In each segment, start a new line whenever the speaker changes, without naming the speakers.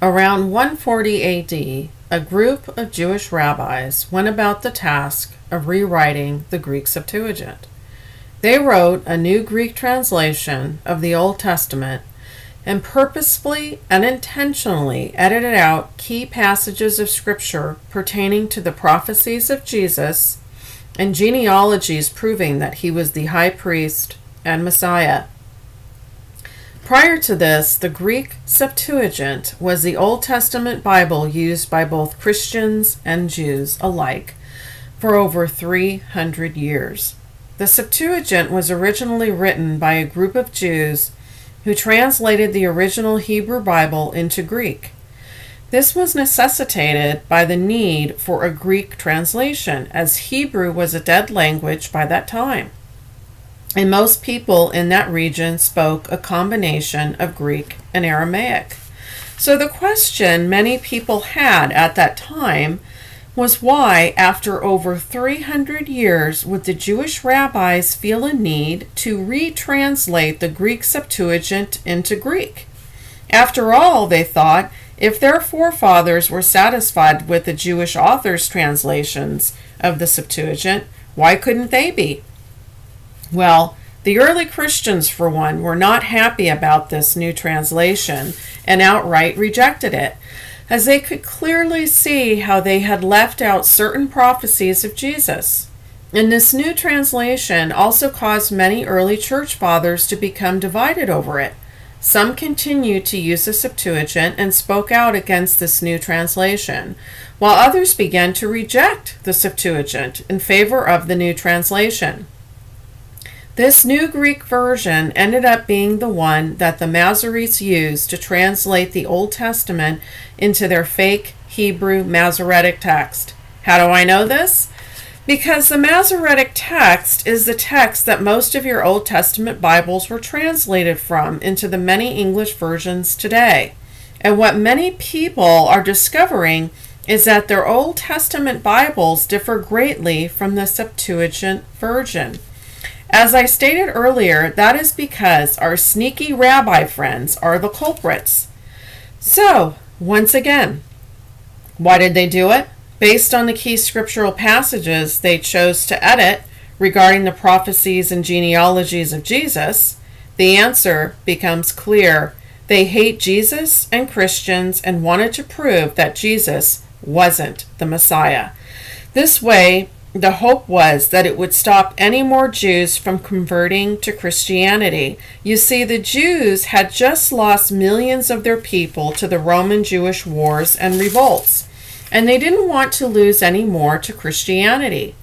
Around 140 AD, a group of Jewish rabbis went about the task of rewriting the Greek Septuagint. They wrote a new Greek translation of the Old Testament and purposefully and intentionally edited out key passages of Scripture pertaining to the prophecies of Jesus and genealogies proving that he was the high priest and Messiah. Prior to this, the Greek Septuagint was the Old Testament Bible used by both Christians and Jews alike for over 300 years. The Septuagint was originally written by a group of Jews who translated the original Hebrew Bible into Greek. This was necessitated by the need for a Greek translation, as Hebrew was a dead language by that time, and most people in that region spoke a combination of Greek and Aramaic. So the question many people had at that time was why, after over 300 years, would the Jewish rabbis feel a need to retranslate the Greek Septuagint into Greek? After all, they thought, if their forefathers were satisfied with the Jewish authors' translations of the Septuagint, why couldn't they be? Well, the early Christians, for one, were not happy about this new translation and outright rejected it, as they could clearly see how they had left out certain prophecies of Jesus. And this new translation also caused many early church fathers to become divided over it. Some continued to use the Septuagint and spoke out against this new translation, while others began to reject the Septuagint in favor of the new translation. This new Greek version ended up being the one that the Masoretes used to translate the Old Testament into their fake Hebrew Masoretic text. How do I know this? Because the Masoretic text is the text that most of your Old Testament Bibles were translated from into the many English versions today. And what many people are discovering is that their Old Testament Bibles differ greatly from the Septuagint version. As I stated earlier, that is because our sneaky rabbi friends are the culprits. So, once again, why did they do it? Based on the key scriptural passages they chose to edit regarding the prophecies and genealogies of Jesus, the answer becomes clear. They hate Jesus and Christians and wanted to prove that Jesus wasn't the Messiah. This way, the hope was that it would stop any more Jews from converting to Christianity. You see, the Jews had just lost millions of their people to the Roman Jewish wars and revolts, and they didn't want to lose any more to Christianity.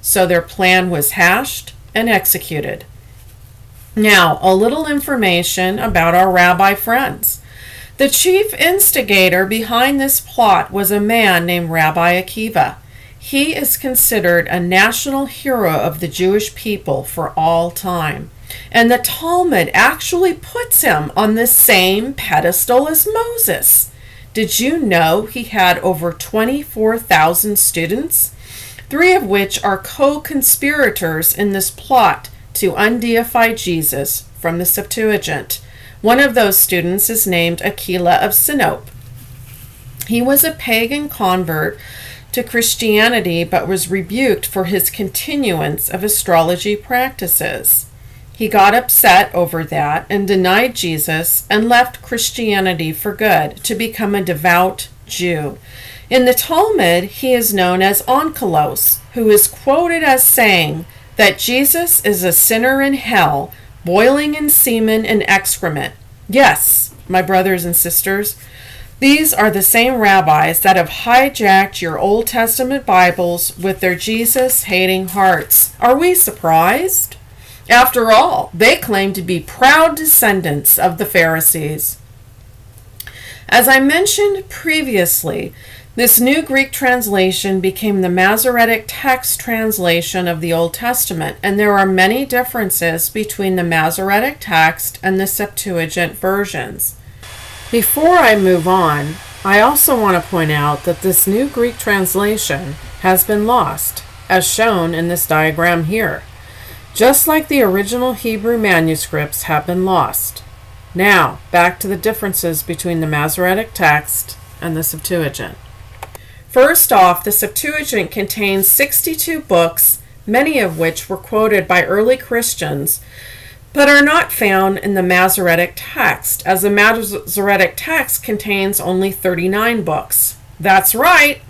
So their plan was hashed and executed. Now, a little information about our rabbi friends. The chief instigator behind this plot was a man named Rabbi Akiva. He is considered a national hero of the Jewish people for all time. And the Talmud actually puts him on the same pedestal as Moses. Did you know he had over 24,000 students? 3 of which are co-conspirators in this plot to undeify Jesus from the Septuagint. One of those students is named Aquila of Sinope. He was a pagan convert to Christianity, but was rebuked for his continuance of astrology practices. He got upset over that and denied Jesus and left Christianity for good to become a devout Jew. In the Talmud, he is known as Onkelos, who is quoted as saying that Jesus is a sinner in hell, boiling in semen and excrement. Yes, my brothers and sisters, these are the same rabbis that have hijacked your Old Testament Bibles with their Jesus-hating hearts. Are we surprised? After all, they claim to be proud descendants of the Pharisees. As I mentioned previously, this new Greek translation became the Masoretic text translation of the Old Testament, and there are many differences between the Masoretic text and the Septuagint versions. Before I move on, I also want to point out that this new Greek translation has been lost, as shown in this diagram here, just like the original Hebrew manuscripts have been lost. Now, back to the differences between the Masoretic text and the Septuagint. First off, the Septuagint contains 62 books, many of which were quoted by early Christians, but are not found in the Masoretic text, as the Masoretic text contains only 39 books. That's right!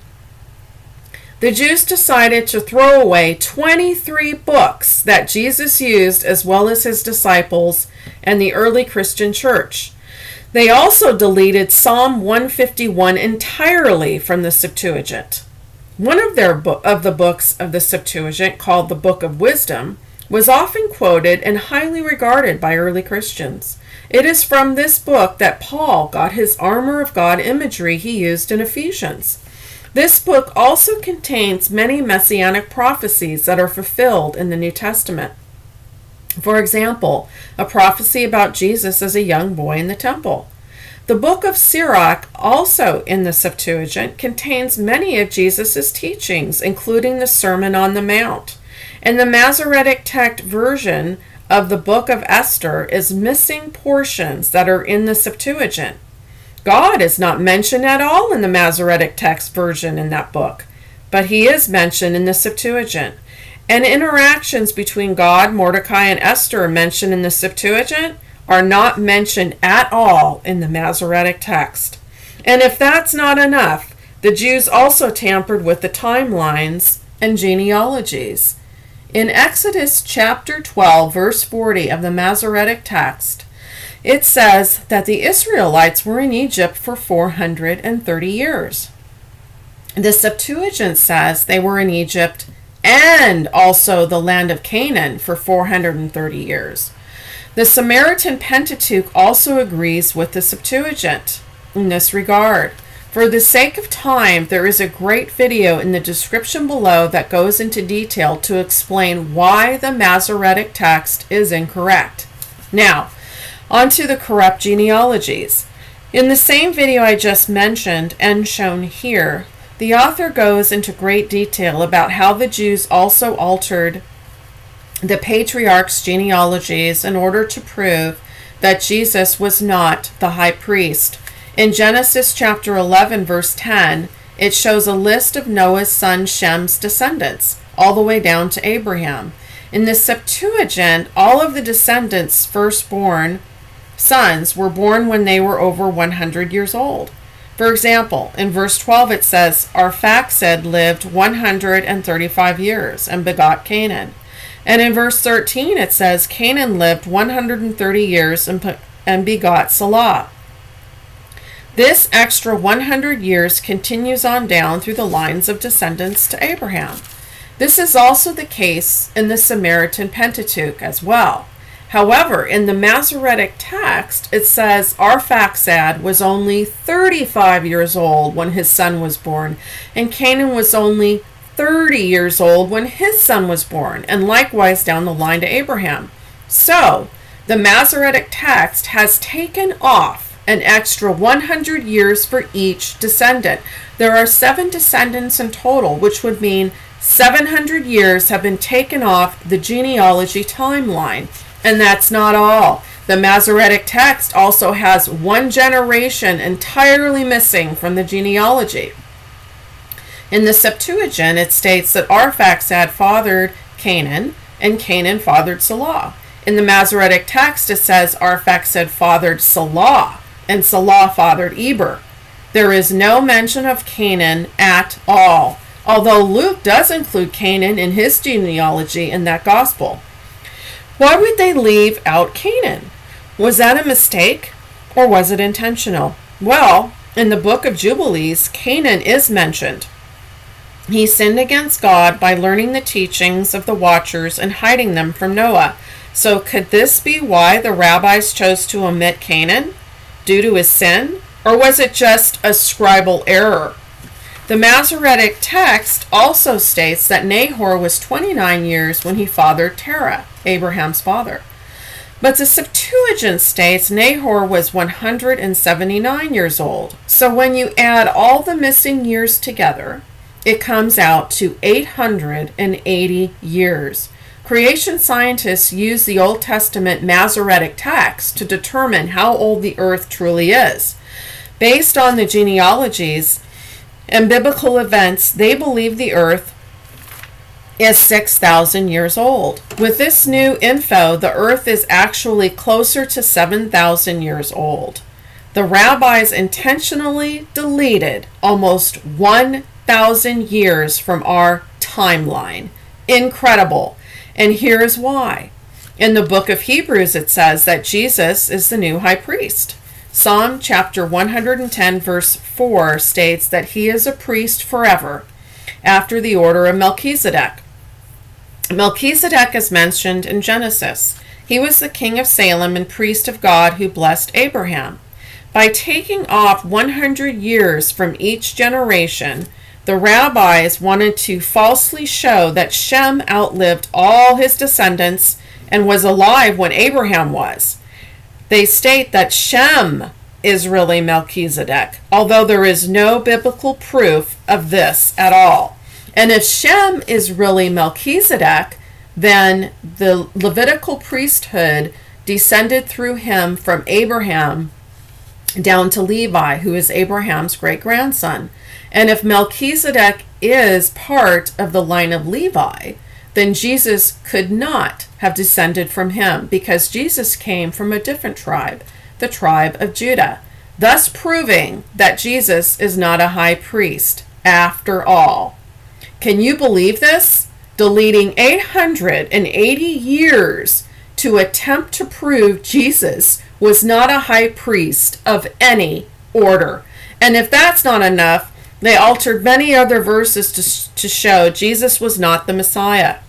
The Jews decided to throw away 23 books that Jesus used, as well as his disciples and the early Christian church. They also deleted Psalm 151 entirely from the Septuagint. One of the books of the Septuagint, called the Book of Wisdom, was often quoted and highly regarded by early Christians. It is from this book that Paul got his armor of God imagery he used in Ephesians. This book also contains many messianic prophecies that are fulfilled in the New Testament. For example, a prophecy about Jesus as a young boy in the temple. The book of Sirach, also in the Septuagint, contains many of Jesus' teachings, including the Sermon on the Mount. And the Masoretic text version of the book of Esther is missing portions that are in the Septuagint. God is not mentioned at all in the Masoretic text version in that book, but he is mentioned in the Septuagint. And interactions between God, Mordecai, and Esther mentioned in the Septuagint are not mentioned at all in the Masoretic text. And if that's not enough, the Jews also tampered with the timelines and genealogies. In Exodus chapter 12, verse 40 of the Masoretic text, it says that the Israelites were in Egypt for 430 years. The Septuagint says they were in Egypt and also the land of Canaan for 430 years. The Samaritan Pentateuch also agrees with the Septuagint in this regard. For the sake of time, there is a great video in the description below that goes into detail to explain why the Masoretic text is incorrect. Now, on to the corrupt genealogies. In the same video I just mentioned and shown here, the author goes into great detail about how the Jews also altered the patriarchs' genealogies in order to prove that Jesus was not the high priest. In Genesis chapter 11, verse 10, it shows a list of Noah's son Shem's descendants, all the way down to Abraham. In the Septuagint, all of the descendants' firstborn sons were born when they were over 100 years old. For example, in verse 12 it says, Arphaxad lived 135 years and begot Canaan. And in verse 13 it says, Canaan lived 130 years and begot Salah. This extra 100 years continues on down through the lines of descendants to Abraham. This is also the case in the Samaritan Pentateuch as well. However, in the Masoretic text, it says Arphaxad was only 35 years old when his son was born, and Canaan was only 30 years old when his son was born, and likewise down the line to Abraham. So, the Masoretic text has taken off an extra 100 years for each descendant. There are 7 descendants in total, which would mean 700 years have been taken off the genealogy timeline. And that's not all. The Masoretic text also has 1 generation entirely missing from the genealogy. In the Septuagint, it states that Arphaxad fathered Canaan, and Canaan fathered Salah. In the Masoretic text, it says Arphaxad fathered Salah, and Salah fathered Eber. There is no mention of Canaan at all, although Luke does include Canaan in his genealogy in that gospel. Why would they leave out Canaan? Was that a mistake, or was it intentional? Well, in the book of Jubilees, Canaan is mentioned. He sinned against God by learning the teachings of the watchers and hiding them from Noah. So could this be why the rabbis chose to omit Canaan? Due to his sin? Or was it just a scribal error? The Masoretic text also states that Nahor was 29 years when he fathered Terah, Abraham's father. But the Septuagint states Nahor was 179 years old. So when you add all the missing years together, it comes out to 880 years. Creation scientists use the Old Testament Masoretic text to determine how old the earth truly is. Based on the genealogies and biblical events, they believe the earth is 6,000 years old. With this new info, the earth is actually closer to 7,000 years old. The rabbis intentionally deleted almost 1,000 years from our timeline. Incredible. And here's why. In the book of Hebrews, it says that Jesus is the new high priest. Psalm chapter 110 verse 4 states that he is a priest forever, after the order of Melchizedek. Melchizedek is mentioned in Genesis. He was the king of Salem and priest of God who blessed Abraham. By taking off 100 years from each generation, the rabbis wanted to falsely show that Shem outlived all his descendants and was alive when Abraham was. They state that Shem is really Melchizedek, although there is no biblical proof of this at all. And if Shem is really Melchizedek, then the Levitical priesthood descended through him from Abraham down to Levi, who is Abraham's great-grandson. And if Melchizedek is part of the line of Levi, then Jesus could not have descended from him, because Jesus came from a different tribe, the tribe of Judah, thus proving that Jesus is not a high priest after all. Can you believe this? Deleting 880 years to attempt to prove Jesus was not a high priest of any order. And if that's not enough, they altered many other verses to show Jesus was not the Messiah.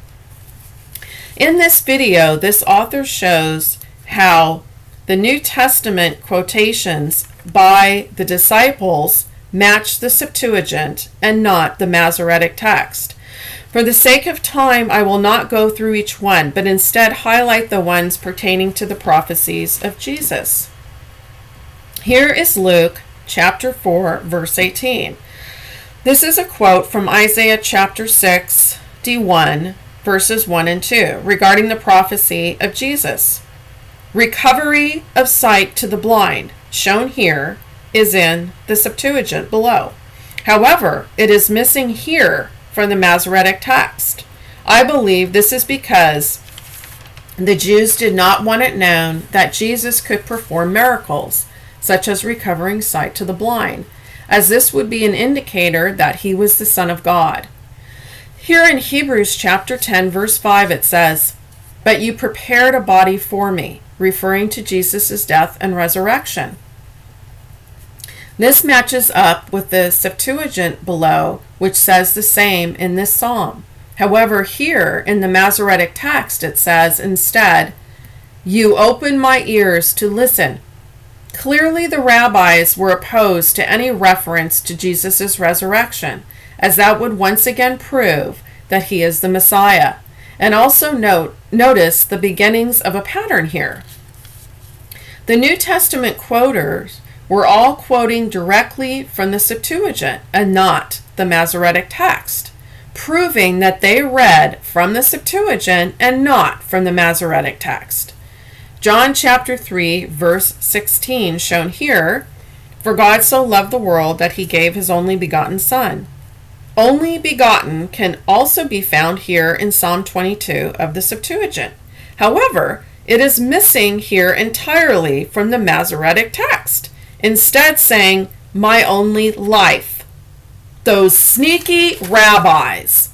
In this video, this author shows how the New Testament quotations by the disciples match the Septuagint and not the Masoretic text. For the sake of time, I will not go through each one, but instead highlight the ones pertaining to the prophecies of Jesus. Here is Luke chapter 4, verse 18. This is a quote from Isaiah chapter 6, D1, verses 1 and 2, regarding the prophecy of Jesus. Recovery of sight to the blind, shown here, is in the Septuagint below. However, it is missing here from the Masoretic text. I believe this is because the Jews did not want it known that Jesus could perform miracles, such as recovering sight to the blind, as this would be an indicator that he was the Son of God. Here in Hebrews chapter 10, verse 5, it says, "But you prepared a body for me," referring to Jesus' death and resurrection. This matches up with the Septuagint below, which says the same in this psalm. However, here in the Masoretic text, it says instead, "You open my ears to listen." Clearly, the rabbis were opposed to any reference to Jesus' resurrection, as that would once again prove that he is the Messiah. And also notice the beginnings of a pattern here. The New Testament quoters were all quoting directly from the Septuagint and not the Masoretic text, proving that they read from the Septuagint and not from the Masoretic text. John chapter 3, verse 16, shown here, "For God so loved the world that he gave his only begotten Son." Only begotten can also be found here in Psalm 22 of the Septuagint. However, it is missing here entirely from the Masoretic text, instead saying, "my only life." Those sneaky rabbis.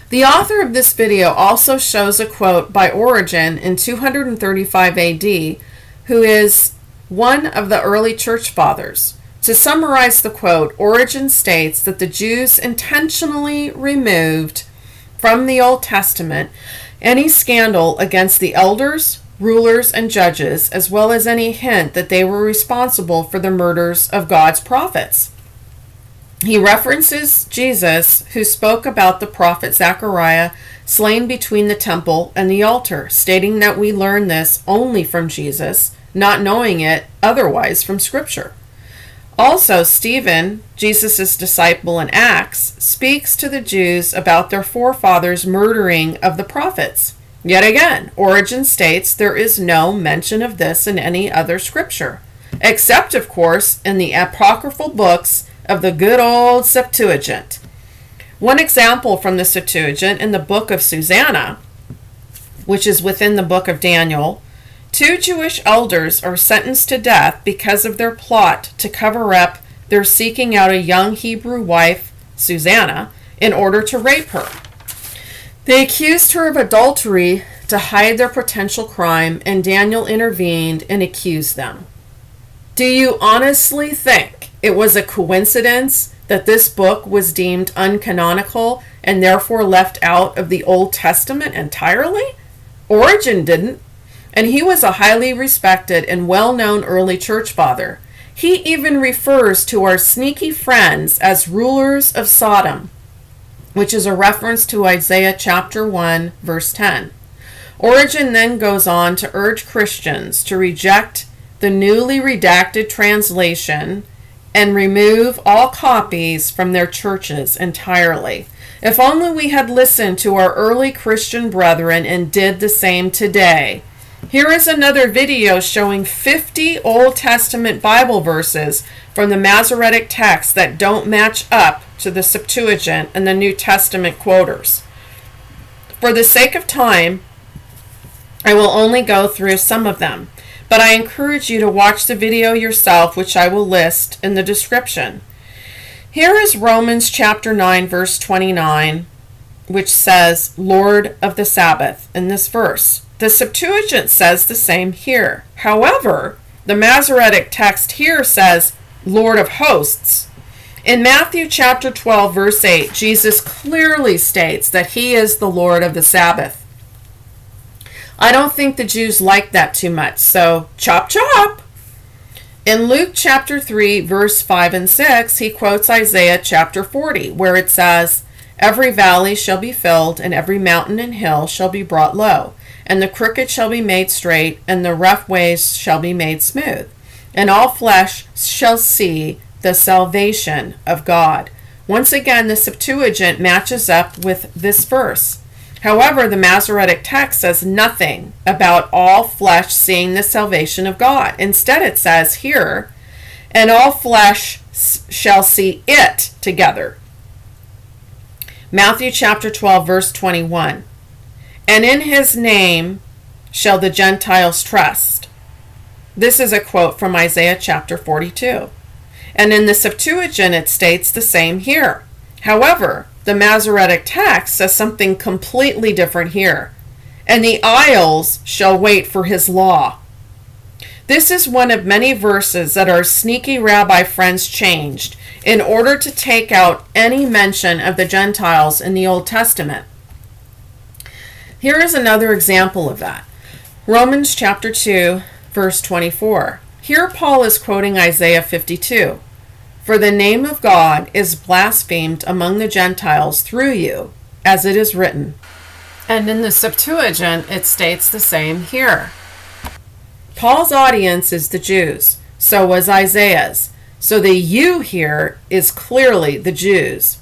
The author of this video also shows a quote by Origen in 235 AD, who is one of the early church fathers. To summarize the quote, Origen states that the Jews intentionally removed from the Old Testament any scandal against the elders, rulers, and judges, as well as any hint that they were responsible for the murders of God's prophets. He references Jesus, who spoke about the prophet Zechariah slain between the temple and the altar, stating that we learn this only from Jesus, not knowing it otherwise from Scripture. Also, Stephen, Jesus' disciple in Acts, speaks to the Jews about their forefathers' murdering of the prophets. Yet again, Origen states there is no mention of this in any other scripture, except, of course, in the apocryphal books of the good old Septuagint. One example from the Septuagint in the book of Susanna, which is within the book of Daniel, 2 Jewish elders are sentenced to death because of their plot to cover up their seeking out a young Hebrew wife, Susanna, in order to rape her. They accused her of adultery to hide their potential crime, and Daniel intervened and accused them. Do you honestly think it was a coincidence that this book was deemed uncanonical and therefore left out of the Old Testament entirely? Origen didn't, and he was a highly respected and well-known early church father. He even refers to our sneaky friends as rulers of Sodom, which is a reference to Isaiah chapter 1, verse 10. Origen then goes on to urge Christians to reject the newly redacted translation and remove all copies from their churches entirely. If only we had listened to our early Christian brethren and did the same today. Here is another video showing 50 Old Testament Bible verses from the Masoretic text that don't match up to the Septuagint and the New Testament quoters. For the sake of time, I will only go through some of them, but I encourage you to watch the video yourself, which I will list in the description. Here is Romans chapter 9, verse 29, which says, Lord of the Sabbath, in this verse. The Septuagint says the same here. However, the Masoretic text here says, Lord of hosts. In Matthew chapter 12, verse 8, Jesus clearly states that he is the Lord of the Sabbath. I don't think the Jews like that too much, so chop chop. In Luke chapter 3, verse 5 and 6, he quotes Isaiah chapter 40, where it says, Every valley shall be filled, and every mountain and hill shall be brought low, and the crooked shall be made straight, and the rough ways shall be made smooth. And all flesh shall see the salvation of God. Once again, the Septuagint matches up with this verse. However, the Masoretic text says nothing about all flesh seeing the salvation of God. Instead, it says here, and all flesh shall see it together. Matthew chapter 12, verse 21. And in his name shall the Gentiles trust. This is a quote from Isaiah chapter 42. And in the Septuagint it states the same here. However, the Masoretic text says something completely different here. And the isles shall wait for his law. This is one of many verses that our sneaky rabbi friends changed in order to take out any mention of the Gentiles in the Old Testament. Here is another example of that. Romans chapter 2, verse 24. Here Paul is quoting Isaiah 52. For the name of God is blasphemed among the Gentiles through you, as it is written. And in the Septuagint, it states the same here. Paul's audience is the Jews. So was Isaiah's. So the you here is clearly the Jews.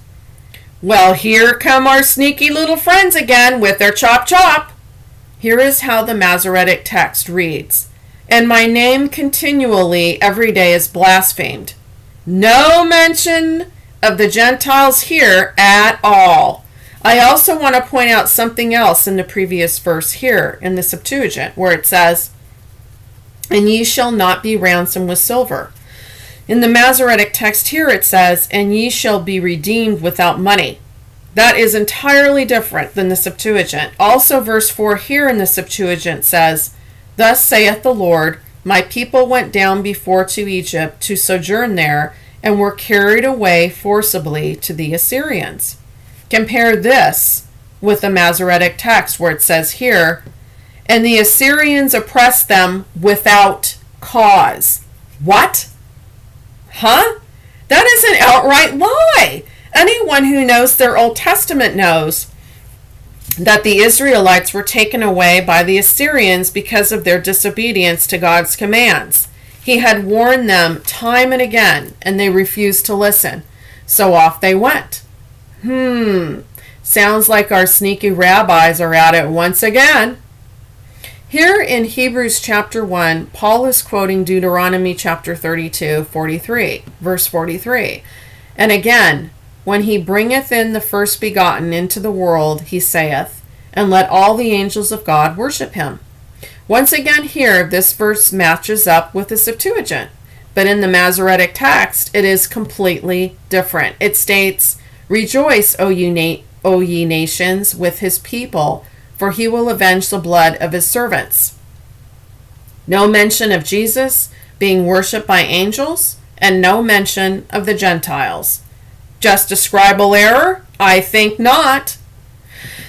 Well, here come our sneaky little friends again with their chop chop. Here is how the Masoretic text reads. And my name continually every day is blasphemed. No mention of the Gentiles here at all. I also want to point out something else in the previous verse here in the Septuagint, where it says, and ye shall not be ransomed with silver. In the Masoretic text here it says, and ye shall be redeemed without money. That is entirely different than the Septuagint. Also, verse 4 here in the Septuagint says, Thus saith the Lord, my people went down before to Egypt to sojourn there, and were carried away forcibly to the Assyrians. Compare this with the Masoretic text where it says here, and the Assyrians oppressed them without cause. What? Huh? That is an outright lie. Anyone who knows their Old Testament knows that the Israelites were taken away by the Assyrians because of their disobedience to God's commands. He had warned them time and again, and they refused to listen. So off they went. Sounds like our sneaky rabbis are at it once again. Here in Hebrews chapter 1, Paul is quoting Deuteronomy chapter 32, 43, verse 43. And again, when he bringeth in the first begotten into the world, he saith, and let all the angels of God worship him. Once again here, this verse matches up with the Septuagint. But in the Masoretic text, it is completely different. It states, Rejoice, O ye nations, with his people, for he will avenge the blood of his servants. No mention of Jesus being worshipped by angels, and no mention of the Gentiles. Just a scribal error? I think not.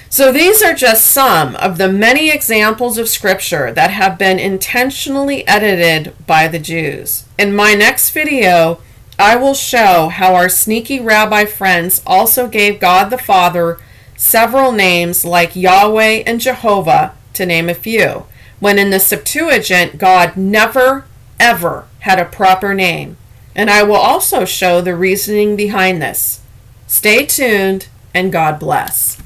So these are just some of the many examples of Scripture that have been intentionally edited by the Jews. In my next video, I will show how our sneaky rabbi friends also gave God the Father several names like Yahweh and Jehovah, to name a few, when in the Septuagint, God never, ever had a proper name. And I will also show the reasoning behind this. Stay tuned, and God bless.